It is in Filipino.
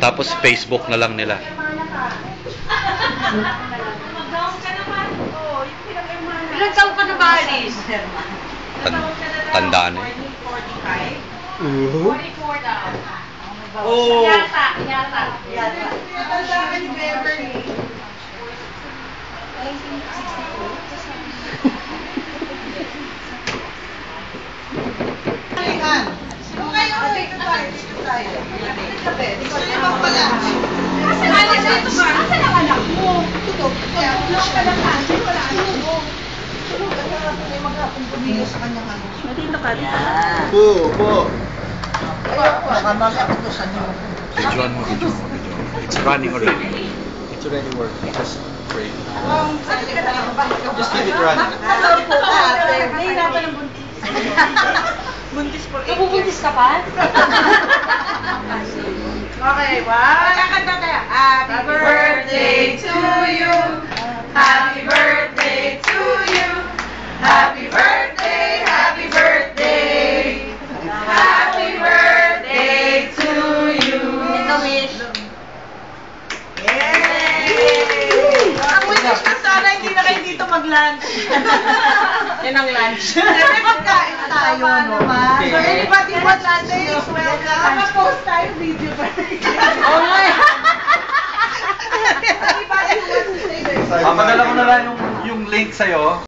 Tapos Facebook na lang nila. Ilan taon ka na ba, Alice? Tandaan eh. 44 daw. Oh. Yata. Tandaan ka ni Beverly. 1962. Ayan. Sino kayo? Dito tayo. Gusto niyo magpala. Asan ang anak mo? Tutok. Kaya tulong ka lang natin. Wala anak mo. Tulong ka lang natin ay mag-akumpuliyo sa kanyang ano. Dito ka. Po. Nakamali ako doon sa niyo. Videoan mo. It's running already. It's already working. Just pray. Just keep it running. Hello po, ate. Nahirapan ng buntis. Buntis for 8 years. Nabubuntis ka pa? Okay, wow. Kakanta tayo. Happy birthday to you. Happy birthday to you. Happy birthday, happy birthday. Happy birthday to you. Ito, Mish. Yay! Ang wish ko sana hindi na kayo dito mag-lunch. Yan ang lunch. Kasi magkain tayo, no? So anybody want lunch is welcome. Naka-post tayo video pa. Oo nga eh. Anybody who wants to say their Papadala ko na lang yung link sa'yo.